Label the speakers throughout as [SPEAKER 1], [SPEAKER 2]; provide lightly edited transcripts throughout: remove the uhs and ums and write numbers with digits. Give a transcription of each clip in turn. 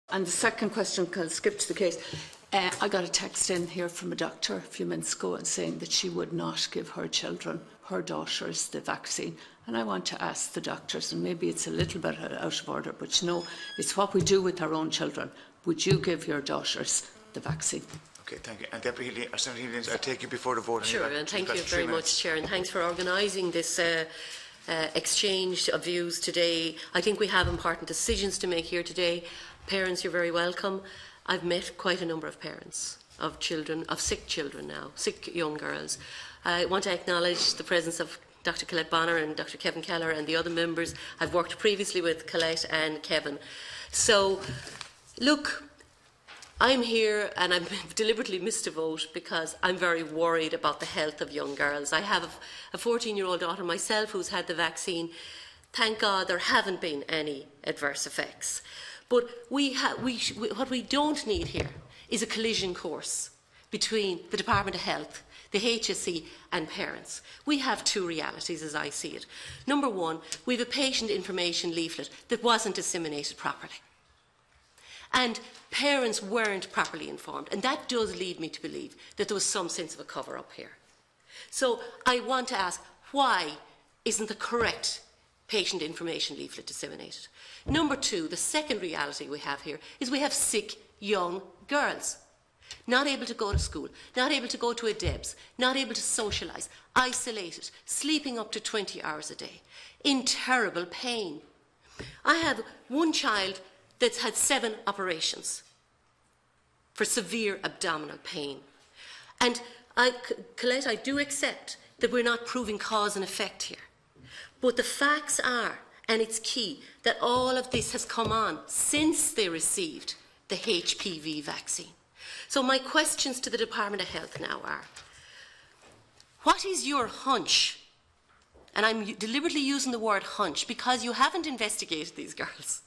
[SPEAKER 1] And the second question, I'll skip to the case. I got a text in here from a doctor a few minutes ago and saying that she would not give her children, her daughters, the vaccine. And I want to ask the doctors, and maybe it's a little bit out of order, but you know, it's what we do with our own children. Would you give your daughters the vaccine?
[SPEAKER 2] Okay, thank you. And Deputy Healy, Senator Healy, I'll take you before the vote.
[SPEAKER 3] Sure, and thank you very much, Chair, and thanks for organising this exchange of views today. I think we have important decisions to make here today. Parents, you're very welcome. I've met quite a number of parents of children, of sick children now, sick young girls. I want to acknowledge the presence of Dr. Colette Bonner and Dr. Kevin Keller and the other members. I've worked previously with Colette and Kevin. So, look, I'm here and I've deliberately missed a vote because I'm very worried about the health of young girls. I have a 14-year-old daughter myself who's had the vaccine. Thank God there haven't been any adverse effects. But what we don't need here is a collision course between the Department of Health, the HSE and parents. We have two realities as I see it. Number one, we have a patient information leaflet that wasn't disseminated properly. And parents weren't properly informed. And that does lead me to believe that there was some sense of a cover-up here. So I want to ask, why isn't the correct patient information leaflet disseminated? Number two, the second reality we have here is we have sick young girls, not able to go to school, not able to go to a DEBS, not able to socialise, isolated, sleeping up to 20 hours a day, in terrible pain. I have one child that's had 7 operations for severe abdominal pain. And Colette, I do accept that we're not proving cause and effect here. But the facts are, and it's key, that all of this has come on since they received the HPV vaccine. So my questions to the Department of Health now are, what is your hunch? And I'm deliberately using the word hunch because you haven't investigated these girls.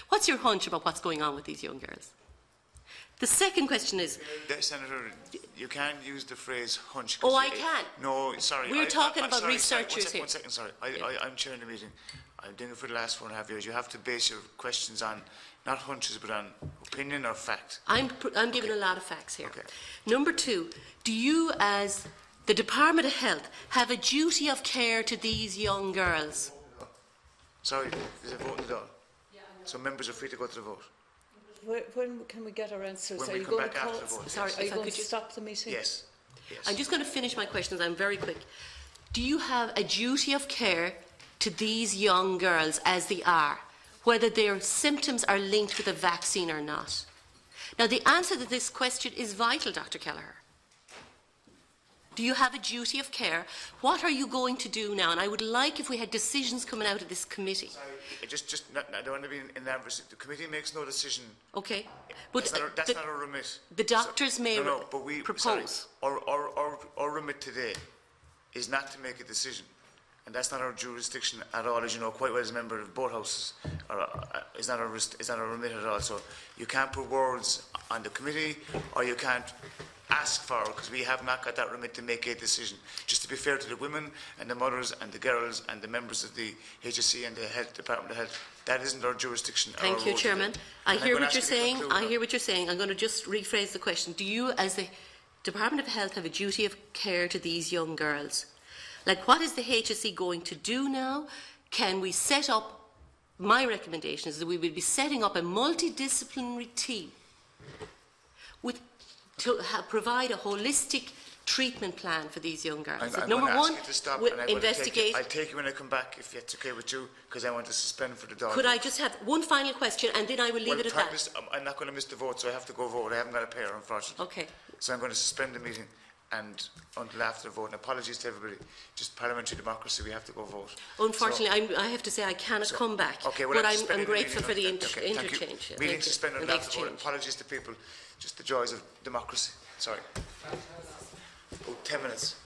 [SPEAKER 3] What's your hunch about what's going on with these young girls? The second question is...
[SPEAKER 2] Senator, you can't use the phrase hunch.
[SPEAKER 3] Oh, I can.
[SPEAKER 2] No, sorry.
[SPEAKER 3] We're talking about researchers here.
[SPEAKER 2] One second, sorry. I'm chairing the meeting. I've been doing it for the last 4.5 years. You have to base your questions on not hunches, but on opinion or fact.
[SPEAKER 3] I'm giving a lot of facts here.
[SPEAKER 2] Okay.
[SPEAKER 3] Number two, do you, as the Department of Health, have a duty of care to these young girls?
[SPEAKER 2] Sorry, there's a vote in the door. So members are free to go to the vote.
[SPEAKER 1] When can we get our answers?
[SPEAKER 2] When
[SPEAKER 1] are
[SPEAKER 2] we
[SPEAKER 1] you
[SPEAKER 2] come
[SPEAKER 1] going
[SPEAKER 2] back
[SPEAKER 1] to call?
[SPEAKER 2] after the vote.
[SPEAKER 3] Sorry,
[SPEAKER 1] are you going to stop the meeting?
[SPEAKER 2] Yes. Yes.
[SPEAKER 3] I'm just going to finish my questions. I'm very quick. Do you have a duty of care to these young girls as they are, whether their symptoms are linked with a vaccine or not? Now, the answer to this question is vital, Dr. Kelleher. Do you have a duty of care? What are you going to do now? And I would like if we had decisions coming out of this committee.
[SPEAKER 2] Sorry, I don't want to be in that. The committee makes no decision.
[SPEAKER 3] Okay. But
[SPEAKER 2] that's not a remit.
[SPEAKER 3] The doctors may propose.
[SPEAKER 2] Sorry, our remit today is not to make a decision. And that's not our jurisdiction at all, as you know quite well as a member of both houses. It's not our remit at all. So you can't put words on the committee, or you can't ask for, because we have not got that remit to make a decision. Just to be fair to the women and the mothers and the girls and the members of the HSE and the Department of Health, that isn't our jurisdiction.
[SPEAKER 3] Thank you, Chairman. I hear what you're saying. I hear what you're saying. I'm going to just rephrase the question. Do you, as the Department of Health, have a duty of care to these young girls? Like, what is the HSE going to do now? Can we set up, my recommendation is that we will be setting up a multidisciplinary team to provide a holistic treatment plan for these young girls.
[SPEAKER 2] I'm
[SPEAKER 3] Number one,
[SPEAKER 2] to stop,
[SPEAKER 3] we'll
[SPEAKER 2] and
[SPEAKER 3] investigate.
[SPEAKER 2] I'll take you when I come back, if it's okay with you, because I want to suspend for the dog.
[SPEAKER 3] Could I just have one final question, and then I will leave it at that?
[SPEAKER 2] I'm not going to miss the vote, so I have to go vote. I haven't got a pair, unfortunately.
[SPEAKER 3] Okay.
[SPEAKER 2] So I'm going to suspend the meeting and until after the vote. And apologies to everybody. Just parliamentary democracy, we have to go vote.
[SPEAKER 3] Unfortunately, so, I have to say I cannot come back.
[SPEAKER 2] Okay, well,
[SPEAKER 3] but I'm grateful for the
[SPEAKER 2] okay,
[SPEAKER 3] interchange.
[SPEAKER 2] Meeting suspended after the vote. Apologies to people. Just the joys of democracy. Sorry. Oh, 10 minutes.